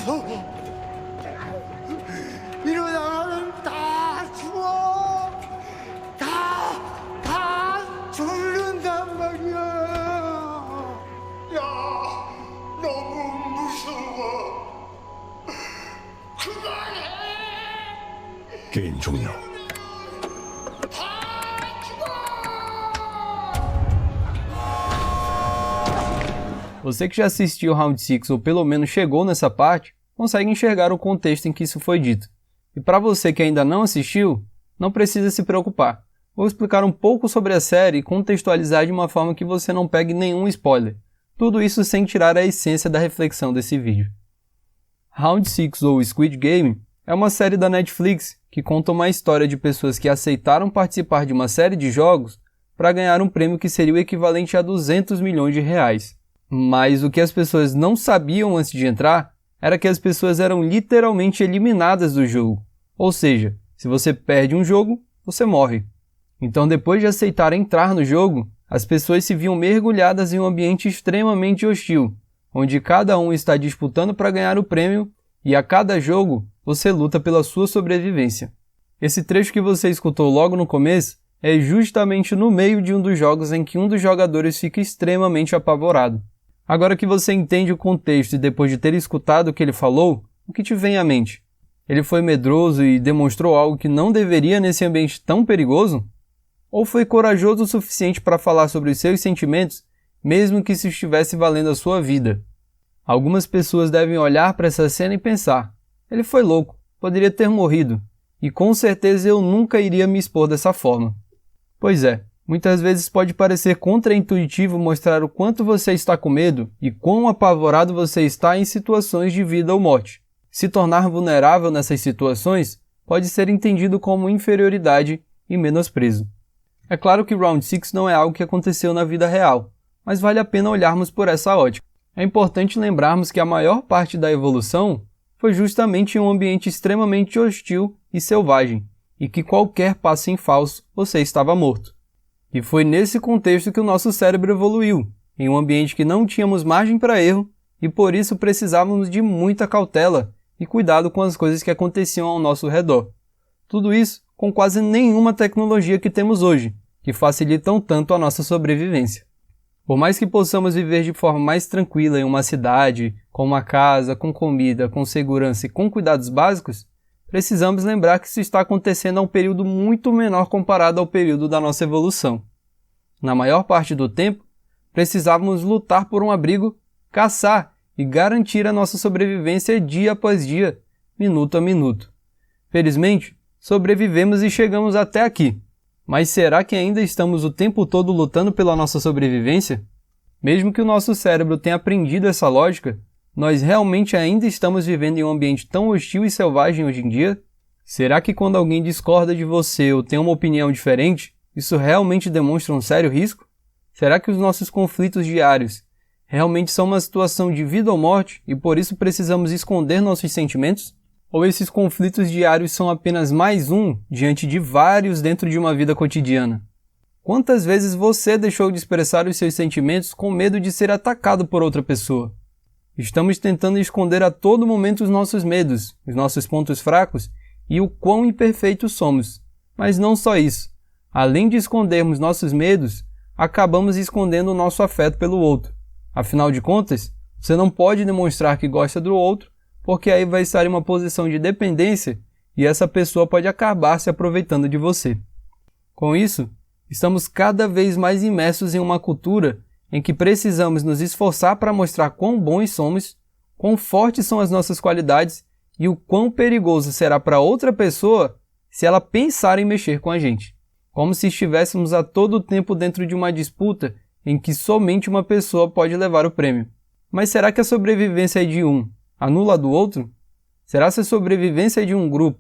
없어. 이러다가는 다 죽어. 다 죽는단 말이야. 야, 너무 무서워. 그만해. 게임 종료. Você que já assistiu Round 6 ou pelo menos chegou nessa parte, consegue enxergar o contexto em que isso foi dito. E para você que ainda não assistiu, não precisa se preocupar. Vou explicar um pouco sobre a série e contextualizar de uma forma que você não pegue nenhum spoiler. Tudo isso sem tirar a essência da reflexão desse vídeo. Round 6 ou Squid Game é uma série da Netflix que conta uma história de pessoas que aceitaram participar de uma série de jogos para ganhar um prêmio que seria o equivalente a 200 milhões de reais. Mas o que as pessoas não sabiam antes de entrar era que as pessoas eram literalmente eliminadas do jogo. Ou seja, se você perde um jogo, você morre. Então, depois de aceitar entrar no jogo, as pessoas se viam mergulhadas em um ambiente extremamente hostil, onde cada um está disputando para ganhar o prêmio e a cada jogo você luta pela sua sobrevivência. Esse trecho que você escutou logo no começo é justamente no meio de um dos jogos em que um dos jogadores fica extremamente apavorado. Agora que você entende o contexto e depois de ter escutado o que ele falou, o que te vem à mente? Ele foi medroso e demonstrou algo que não deveria nesse ambiente tão perigoso? Ou foi corajoso o suficiente para falar sobre os seus sentimentos, mesmo que isso estivesse valendo a sua vida? Algumas pessoas devem olhar para essa cena e pensar: ele foi louco, poderia ter morrido, e com certeza eu nunca iria me expor dessa forma. Pois é. Muitas vezes pode parecer contraintuitivo mostrar o quanto você está com medo e quão apavorado você está em situações de vida ou morte. Se tornar vulnerável nessas situações pode ser entendido como inferioridade e menosprezo. É claro que Round 6 não é algo que aconteceu na vida real, mas vale a pena olharmos por essa ótica. É importante lembrarmos que a maior parte da evolução foi justamente em um ambiente extremamente hostil e selvagem, e que qualquer passo em falso você estava morto. E foi nesse contexto que o nosso cérebro evoluiu, em um ambiente que não tínhamos margem para erro e por isso precisávamos de muita cautela e cuidado com as coisas que aconteciam ao nosso redor. Tudo isso com quase nenhuma tecnologia que temos hoje, que facilitam tanto a nossa sobrevivência. Por mais que possamos viver de forma mais tranquila em uma cidade, com uma casa, com comida, com segurança e com cuidados básicos, precisamos lembrar que isso está acontecendo a um período muito menor comparado ao período da nossa evolução. Na maior parte do tempo, precisávamos lutar por um abrigo, caçar e garantir a nossa sobrevivência dia após dia, minuto a minuto. Felizmente, sobrevivemos e chegamos até aqui. Mas será que ainda estamos o tempo todo lutando pela nossa sobrevivência? Mesmo que o nosso cérebro tenha aprendido essa lógica, nós realmente ainda estamos vivendo em um ambiente tão hostil e selvagem hoje em dia? Será que quando alguém discorda de você ou tem uma opinião diferente, isso realmente demonstra um sério risco? Será que os nossos conflitos diários realmente são uma situação de vida ou morte e por isso precisamos esconder nossos sentimentos? Ou esses conflitos diários são apenas mais um diante de vários dentro de uma vida cotidiana? Quantas vezes você deixou de expressar os seus sentimentos com medo de ser atacado por outra pessoa? Estamos tentando esconder a todo momento os nossos medos, os nossos pontos fracos e o quão imperfeitos somos. Mas não só isso. Além de escondermos nossos medos, acabamos escondendo o nosso afeto pelo outro. Afinal de contas, você não pode demonstrar que gosta do outro, porque aí vai estar em uma posição de dependência e essa pessoa pode acabar se aproveitando de você. Com isso, estamos cada vez mais imersos em uma cultura em que precisamos nos esforçar para mostrar quão bons somos, quão fortes são as nossas qualidades e o quão perigoso será para outra pessoa se ela pensar em mexer com a gente. Como se estivéssemos a todo tempo dentro de uma disputa em que somente uma pessoa pode levar o prêmio. Mas será que a sobrevivência de um anula a do outro? Será que a sobrevivência de um grupo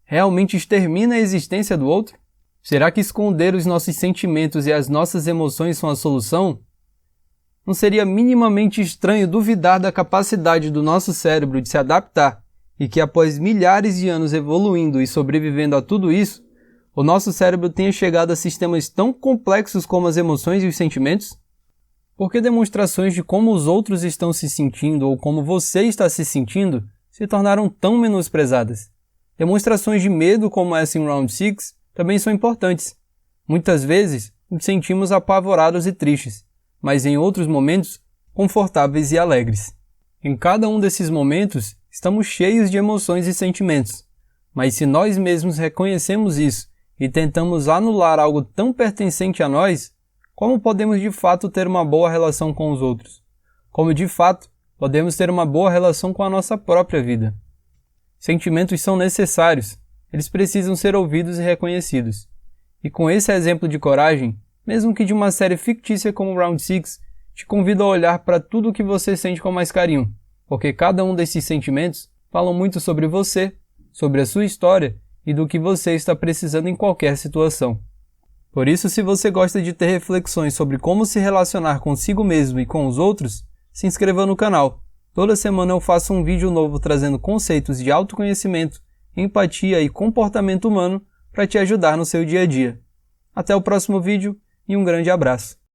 realmente extermina a existência do outro? Será que esconder os nossos sentimentos e as nossas emoções são a solução? Não seria minimamente estranho duvidar da capacidade do nosso cérebro de se adaptar e que após milhares de anos evoluindo e sobrevivendo a tudo isso, o nosso cérebro tenha chegado a sistemas tão complexos como as emoções e os sentimentos? Porque demonstrações de como os outros estão se sentindo ou como você está se sentindo se tornaram tão menosprezadas. Demonstrações de medo como essa em Round 6 também são importantes. Muitas vezes nos sentimos apavorados e tristes, mas em outros momentos, confortáveis e alegres. Em cada um desses momentos, estamos cheios de emoções e sentimentos, mas se nós mesmos reconhecemos isso e tentamos anular algo tão pertencente a nós, como podemos de fato ter uma boa relação com os outros? Como de fato podemos ter uma boa relação com a nossa própria vida? Sentimentos são necessários, eles precisam ser ouvidos e reconhecidos. E com esse exemplo de coragem, mesmo que de uma série fictícia como Round 6, te convido a olhar para tudo o que você sente com mais carinho, porque cada um desses sentimentos falam muito sobre você, sobre a sua história e do que você está precisando em qualquer situação. Por isso, se você gosta de ter reflexões sobre como se relacionar consigo mesmo e com os outros, se inscreva no canal. Toda semana eu faço um vídeo novo trazendo conceitos de autoconhecimento, empatia e comportamento humano para te ajudar no seu dia a dia. Até o próximo vídeo e um grande abraço.